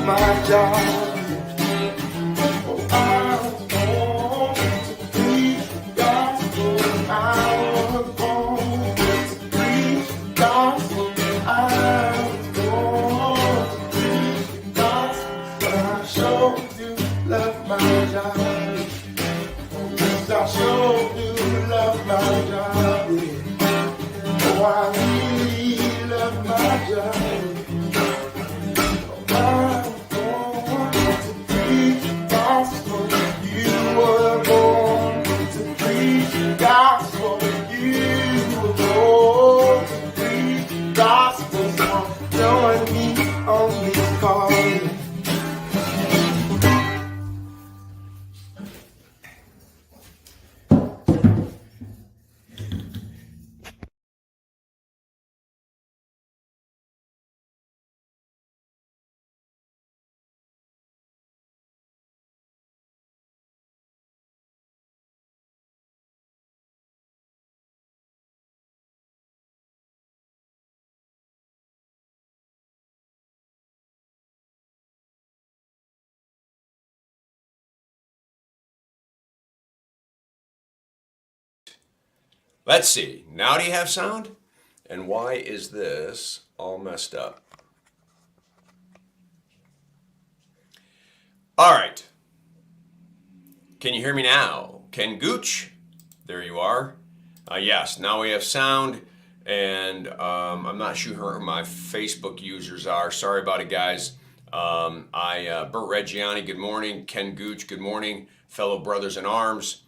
left my job. Let's see. Now do you have sound? And why is this all messed up? All right. Can you hear me now? Ken Gooch? There you are. Yes, now we have sound, and I'm not sure who my Facebook users are. Sorry about it, guys. Bert Reggiani, good morning. Ken Gooch, good morning. Fellow brothers in arms.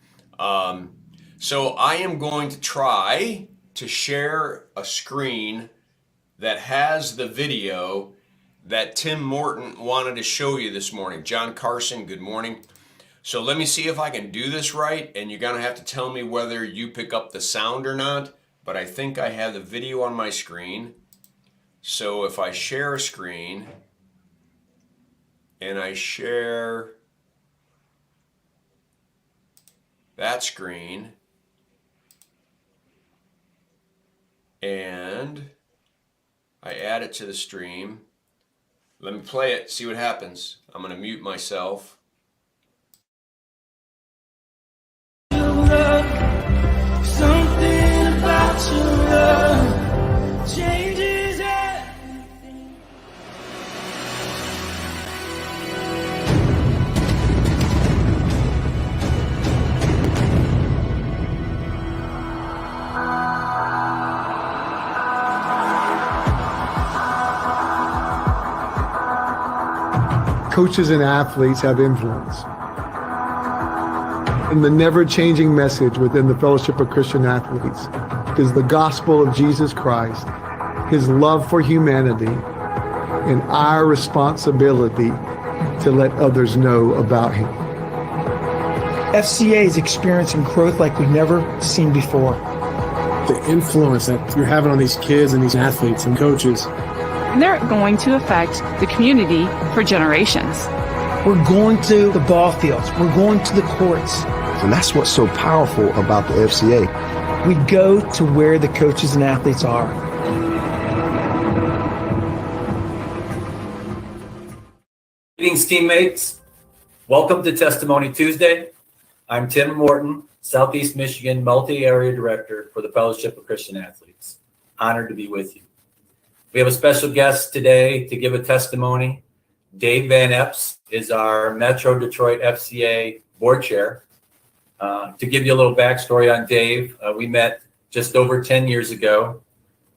So I am going to try to share a screen that has the video that Tim Morton wanted to show you this morning. John Carson, good morning. So let me see if I can do this right, and you're going to have to tell me whether you pick up the sound or not, but I think I have the video on my screen. So if I share a screen, and I share that screen, and I add it to the stream. Let me play it, see what happens. I'm going to mute myself. Something about your love changes everything. Coaches and athletes have influence. And the never-changing message within the Fellowship of Christian Athletes is the gospel of Jesus Christ, his love for humanity, and our responsibility to let others know about him. FCA is experiencing growth like we've never seen before. The influence that you're having on these kids and these athletes and coaches. And they're going to affect the community for generations. We're going to the ball fields. We're going to the courts. And that's what's so powerful about the FCA. We go to where the coaches and athletes are. Greetings, teammates. Welcome to Testimony Tuesday. I'm Tim Morton, Southeast Michigan Multi-Area Director for the Fellowship of Christian Athletes. Honored to be with you. We have a special guest today to give a testimony. Dave Van Epps is our Metro Detroit FCA board chair. To give you a little backstory on Dave, we met just over 10 years ago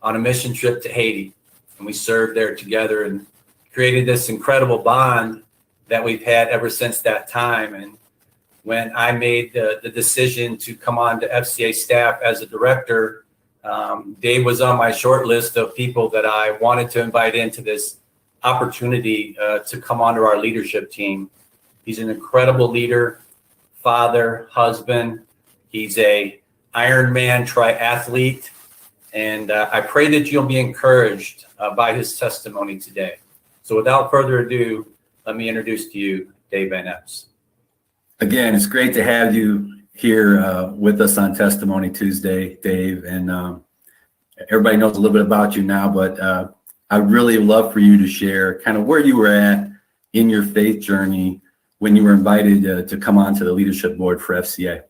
on a mission trip to Haiti, and we served there together and created this incredible bond that we've had ever since that time. And when I made the decision to come on to FCA staff as a director, Dave was on my short list of people that I wanted to invite into this opportunity to come onto our leadership team. He's an incredible leader, father, husband. He's a Ironman triathlete, and I pray that you'll be encouraged by his testimony today. So without further ado, let me introduce to you Dave Van Epps. Again, it's great to have you here with us on Testimony Tuesday, Dave. And everybody knows a little bit about you now, but I'd really love for you to share kind of where you were at in your faith journey when you were invited to come onto the leadership board for FCA.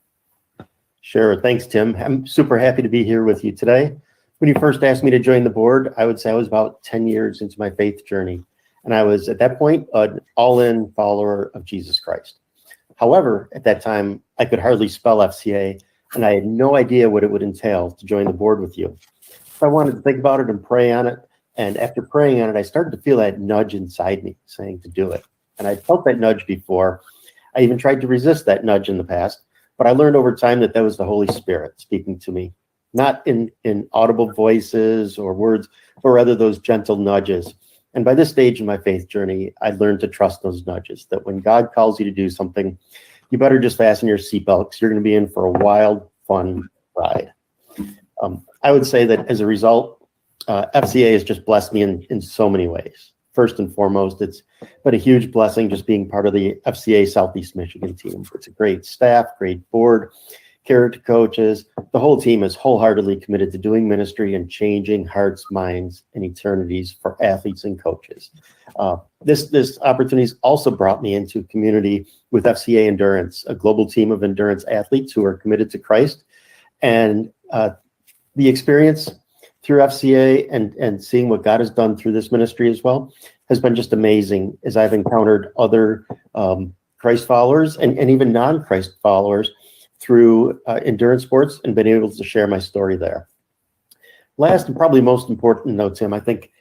Sure. Thanks, Tim. I'm super happy to be here with you today. When you first asked me to join the board, I would say I was about 10 years into my faith journey. And I was, at that point, an all-in follower of Jesus Christ. However, at that time, I could hardly spell FCA, and I had no idea what it would entail to join the board with you. So I wanted to think about it and pray on it. And after praying on it, I started to feel that nudge inside me saying to do it. And I felt that nudge before. I even tried to resist that nudge in the past, but I learned over time that that was the Holy Spirit speaking to me, not in audible voices or words, but rather those gentle nudges. And by this stage in my faith journey, I learned to trust those nudges, that when God calls you to do something, you better just fasten your seatbelt because you're going to be in for a wild, fun ride. I would say that as a result, FCA has just blessed me in so many ways. First and foremost, it's been a huge blessing just being part of the FCA Southeast Michigan team. It's a great staff, great board, character coaches. The whole team is wholeheartedly committed to doing ministry and changing hearts, minds, and eternities for athletes and coaches. This opportunity also brought me into community with FCA Endurance, a global team of endurance athletes who are committed to Christ. And the experience through FCA and seeing what God has done through this ministry as well has been just amazing as I've encountered other Christ followers and even non-Christ followers through endurance sports and been able to share my story there. Last and probably most important though, Tim, I think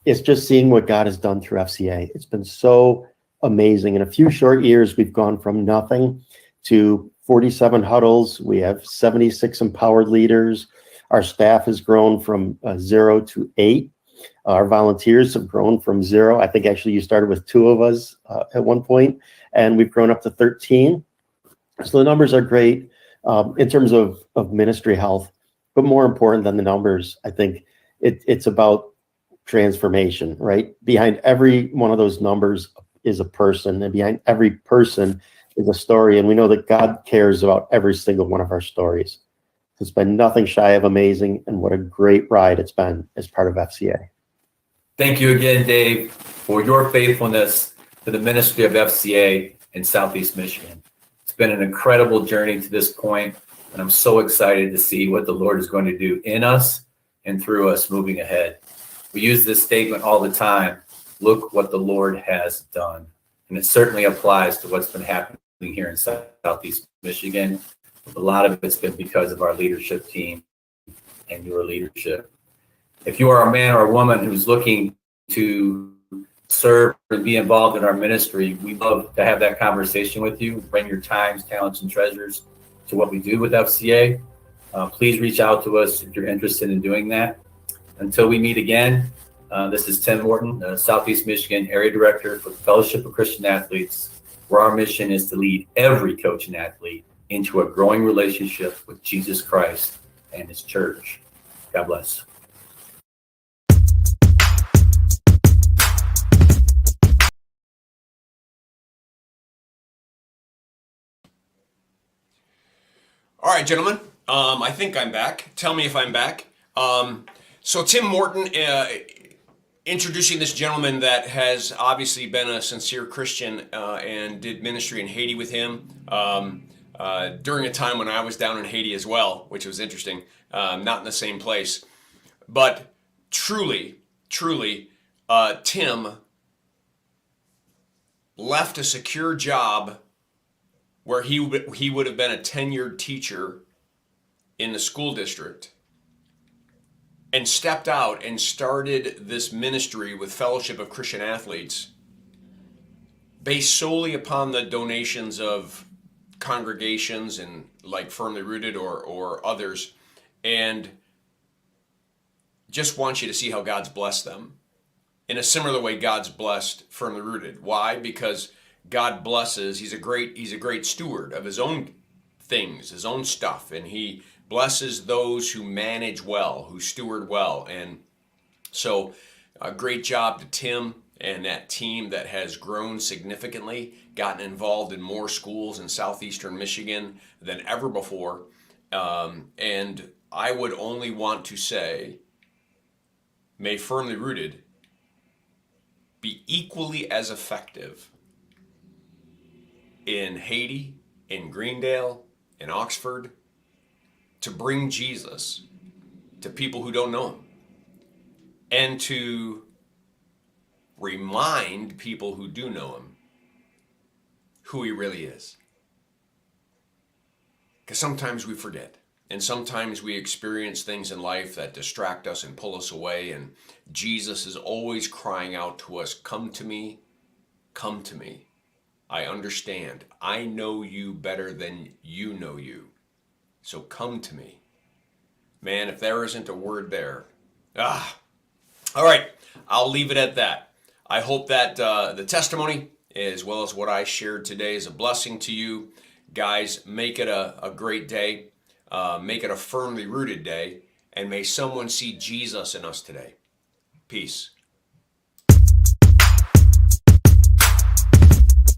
it's just seeing what God has done through FCA. It's been so amazing. In a few short years, we've gone from nothing to 47 huddles. We have 76 empowered leaders. Our staff has grown from 0 to 8. Our volunteers have grown from 0. I think actually you started with 2 of us at one point, and we've grown up to 13. So the numbers are great in terms of ministry health, but more important than the numbers, I think it's about transformation, right? Behind every one of those numbers is a person, and behind every person is a story. And we know that God cares about every single one of our stories. It's been nothing shy of amazing, and what a great ride it's been as part of FCA. Thank you again, Dave, for your faithfulness to the ministry of FCA in Southeast Michigan. It's been an incredible journey to this point, and I'm so excited to see what the Lord is going to do in us and through us moving ahead. We use this statement all the time, look what the Lord has done. And it certainly applies to what's been happening here in Southeast Michigan. A lot of it's been because of our leadership team and your leadership. If you are a man or a woman who's looking to serve and be involved in our ministry, we'd love to have that conversation with you. Bring your times, talents, and treasures to what we do with FCA. Please reach out to us if you're interested in doing that. Until we meet again, this is Tim Morton, Southeast Michigan Area Director for the Fellowship of Christian Athletes, where our mission is to lead every coach and athlete into a growing relationship with Jesus Christ and his church. God bless. All right, gentlemen, I think I'm back. Tell me if I'm back. So Tim Morton, introducing this gentleman that has obviously been a sincere Christian and did ministry in Haiti with him during a time when I was down in Haiti as well, which was interesting, not in the same place. But truly, Tim left a secure job where he would have been a tenured teacher in the school district and stepped out and started this ministry with Fellowship of Christian Athletes based solely upon the donations of congregations and like Firmly Rooted or others, and just want you to see how God's blessed them. In a similar way, God's blessed Firmly Rooted. Why? Because God blesses, he's a great steward of his own things, his own stuff, and he blesses those who manage well, who steward well. And so a great job to Tim and that team that has grown significantly, gotten involved in more schools in southeastern Michigan than ever before. And I would only want to say, may Firmly Rooted be equally as effective in Haiti, in Greendale, in Oxford, to bring Jesus to people who don't know him, and to remind people who do know him who he really is. Because sometimes we forget, and sometimes we experience things in life that distract us and pull us away, and Jesus is always crying out to us, come to me, come to me. I understand. I know you better than you know you. So come to me. Man, if there isn't a word there. All right, I'll leave it at that. I hope that the testimony, as well as what I shared today, is a blessing to you. Guys, make it a great day. Make it a firmly rooted day. And may someone see Jesus in us today. Peace.